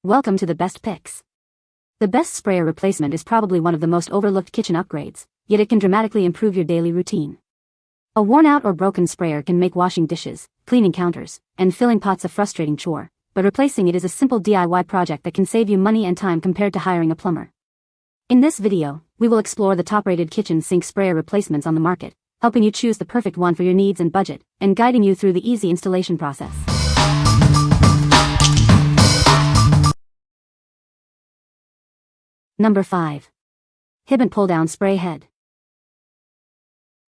Welcome to the best picks. The best sprayer replacement is probably one of the most overlooked kitchen upgrades, yet it can dramatically improve your daily routine. A worn-out or broken sprayer can make washing dishes, cleaning counters, and filling pots a frustrating chore, but replacing it is a simple DIY project that can save you money and time compared to hiring a plumber. In this video, we will explore the top-rated kitchen sink sprayer replacements on the market, helping you choose the perfect one for your needs and budget, and guiding you through the easy installation process. Number 5. Hibbent pull-down spray head.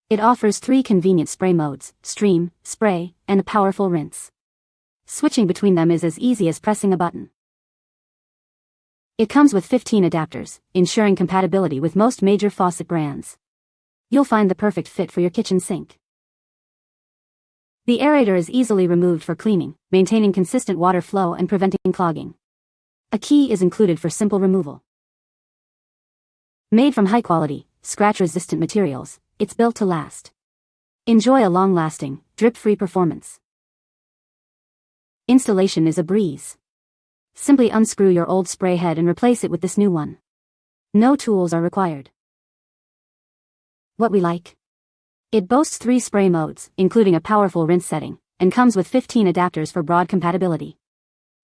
It offers 3 convenient spray modes: stream, spray, and a powerful rinse. Switching between them is as easy as pressing a button. It comes with 15 adapters, ensuring compatibility with most major faucet brands. You'll find the perfect fit for your kitchen sink. The aerator is easily removed for cleaning, maintaining consistent water flow and preventing clogging. A key is included for simple removal. Made from high-quality, scratch-resistant materials, it's built to last. Enjoy a long-lasting, drip-free performance. Installation is a breeze. Simply unscrew your old spray head and replace it with this new one. No tools are required. What we like? It boasts 3 spray modes, including a powerful rinse setting, and comes with 15 adapters for broad compatibility.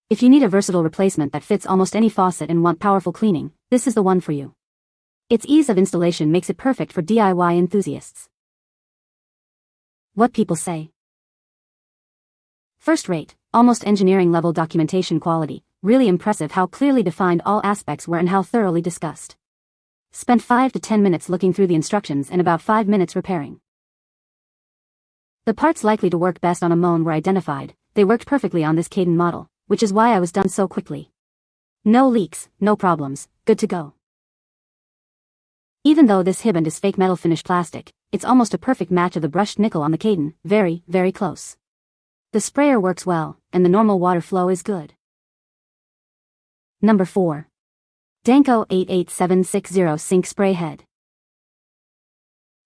If you need a versatile replacement that fits almost any faucet and want powerful cleaning, this is the one for you. Its ease of installation makes it perfect for DIY enthusiasts. What people say? First rate, almost engineering-level documentation quality, really impressive how clearly defined all aspects were and how thoroughly discussed. Spent 5 to 10 minutes looking through the instructions and about 5 minutes repairing. The parts likely to work best on a Mohn were identified. They worked perfectly on this Cadence model, which is why I was done so quickly. No leaks, no problems, good to go. Even though this Hibbent is fake metal finish plastic, it's almost a perfect match of the brushed nickel on the Cadence, very, very close. The sprayer works well, and the normal water flow is good. Number 4. Danco 88760 Sink Spray Head.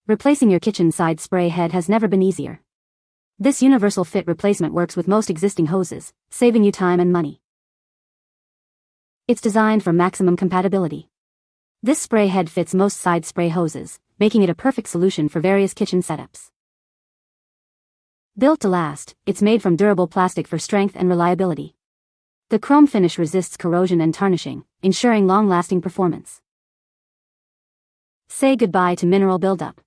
Replacing your kitchen side spray head has never been easier. This universal fit replacement works with most existing hoses, saving you time and money. It's designed for maximum compatibility. This spray head fits most side spray hoses, making it a perfect solution for various kitchen setups. Built to last, it's made from durable plastic for strength and reliability. The chrome finish resists corrosion and tarnishing, ensuring long-lasting performance. Say goodbye to mineral buildup.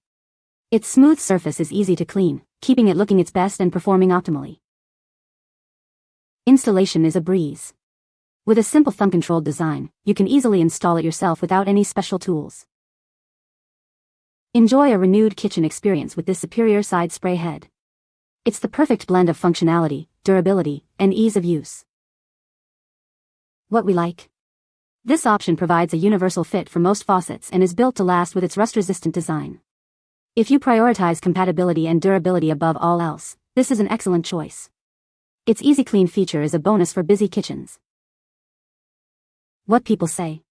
Its smooth surface is easy to clean, keeping it looking its best and performing optimally. Installation is a breeze. With a simple thumb-controlled design, you can easily install it yourself without any special tools. Enjoy a renewed kitchen experience with this superior side spray head. It's the perfect blend of functionality, durability, and ease of use. What we like? This option provides a universal fit for most faucets and is built to last with its rust-resistant design. If you prioritize compatibility and durability above all else, this is an excellent choice. Its easy clean feature is a bonus for busy kitchens. What people say?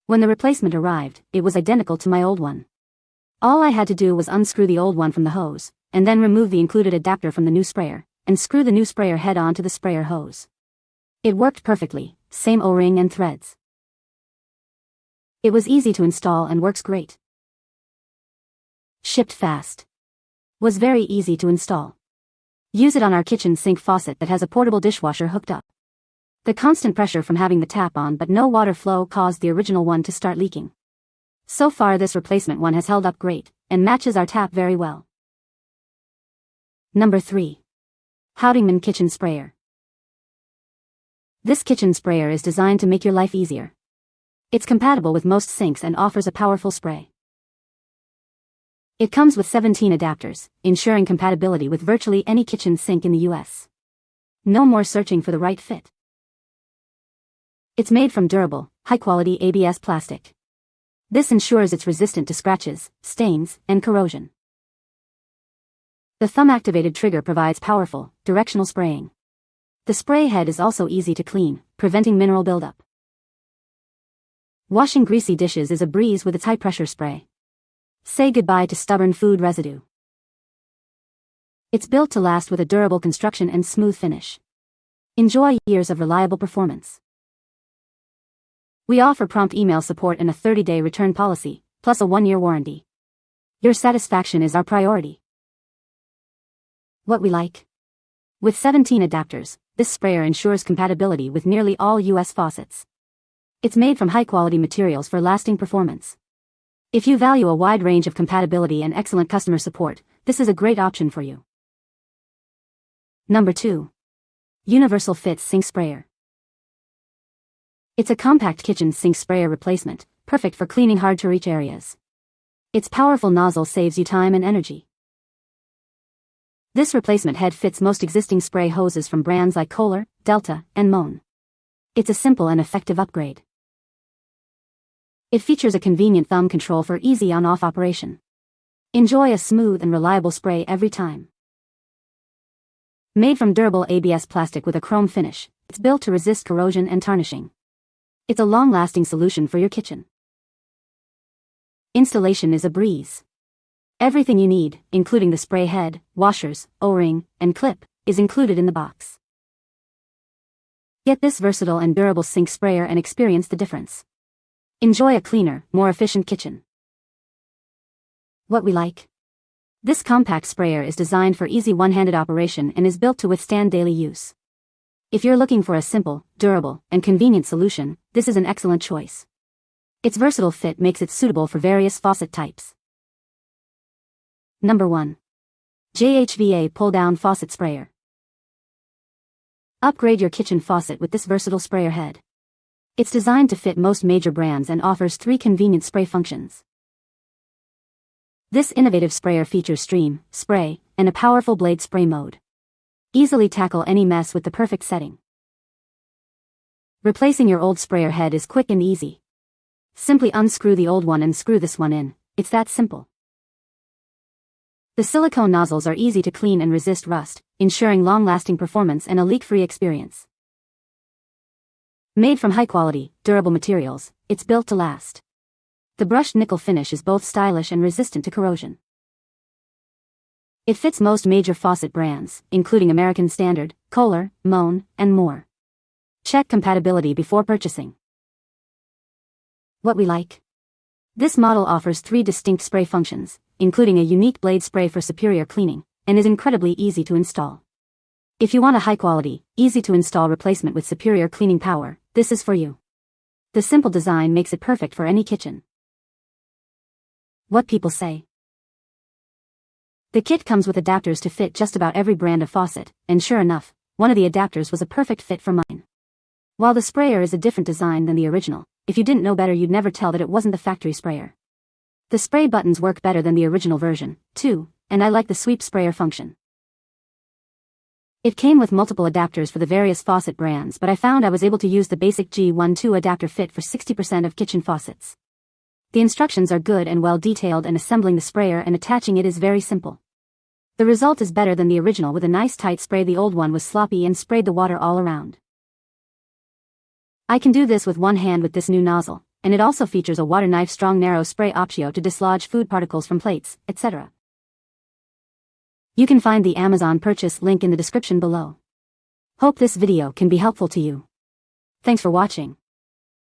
When the replacement arrived, it was identical to my old one. All I had to do was unscrew the old one from the hose, and then remove the included adapter from the new sprayer, and screw the new sprayer head onto the sprayer hose. It worked perfectly, same O-ring and threads. It was easy to install and works great. Shipped fast. Was very easy to install. Use it on our kitchen sink faucet that has a portable dishwasher hooked up. The constant pressure from having the tap on but no water flow caused the original one to start leaking. So far this replacement one has held up great, and matches our tap very well. Number 3. Houtingmaan Kitchen Sprayer. This kitchen sprayer is designed to make your life easier. It's compatible with most sinks and offers a powerful spray. It comes with 17 adapters, ensuring compatibility with virtually any kitchen sink in the US. No more searching for the right fit. It's made from durable, high-quality ABS plastic. This ensures it's resistant to scratches, stains, and corrosion. The thumb-activated trigger provides powerful, directional spraying. The spray head is also easy to clean, preventing mineral buildup. Washing greasy dishes is a breeze with its high-pressure spray. Say goodbye to stubborn food residue. It's built to last with a durable construction and smooth finish. Enjoy years of reliable performance. We offer prompt email support and a 30-day return policy, plus a 1-year warranty. Your satisfaction is our priority. What we like. With 17 adapters, this sprayer ensures compatibility with nearly all US faucets. It's made from high-quality materials for lasting performance. If you value a wide range of compatibility and excellent customer support, this is a great option for you. Number 2. Universal Fit Sink Sprayer. It's a compact kitchen sink sprayer replacement, perfect for cleaning hard-to-reach areas. Its powerful nozzle saves you time and energy. This replacement head fits most existing spray hoses from brands like Kohler, Delta, and Moen. It's a simple and effective upgrade. It features a convenient thumb control for easy on-off operation. Enjoy a smooth and reliable spray every time. Made from durable ABS plastic with a chrome finish, it's built to resist corrosion and tarnishing. It's a long-lasting solution for your kitchen. Installation is a breeze. Everything you need, including the spray head, washers, O-ring, and clip, is included in the box. Get this versatile and durable sink sprayer and experience the difference. Enjoy a cleaner, more efficient kitchen. What we like. This compact sprayer is designed for easy one-handed operation and is built to withstand daily use. If you're looking for a simple, durable, and convenient solution, this is an excellent choice. Its versatile fit makes it suitable for various faucet types. Number 1. J-HVA Pull-Down Faucet Sprayer. Upgrade your kitchen faucet with this versatile sprayer head. It's designed to fit most major brands and offers 3 convenient spray functions. This innovative sprayer features stream, spray, and a powerful blade spray mode. Easily tackle any mess with the perfect setting. Replacing your old sprayer head is quick and easy. Simply unscrew the old one and screw this one in. It's that simple. The silicone nozzles are easy to clean and resist rust, ensuring long-lasting performance and a leak-free experience. Made from high-quality, durable materials, it's built to last. The brushed nickel finish is both stylish and resistant to corrosion. It fits most major faucet brands, including American Standard, Kohler, Moen, and more. Check compatibility before purchasing. What we like. This model offers 3 distinct spray functions, including a unique blade spray for superior cleaning, and is incredibly easy to install. If you want a high-quality, easy-to-install replacement with superior cleaning power, this is for you. The simple design makes it perfect for any kitchen. What people say. The kit comes with adapters to fit just about every brand of faucet, and sure enough, one of the adapters was a perfect fit for mine. While the sprayer is a different design than the original, if you didn't know better you'd never tell that it wasn't the factory sprayer. The spray buttons work better than the original version, too, and I like the sweep sprayer function. It came with multiple adapters for the various faucet brands, but I found I was able to use the basic G12 adapter fit for 60% of kitchen faucets. The instructions are good and well detailed, and assembling the sprayer and attaching it is very simple. The result is better than the original with a nice tight spray. The old one was sloppy and sprayed the water all around. I can do this with one hand with this new nozzle, and it also features a water knife strong narrow spray option to dislodge food particles from plates, etc. You can find the Amazon purchase link in the description below. Hope this video can be helpful to you. Thanks for watching.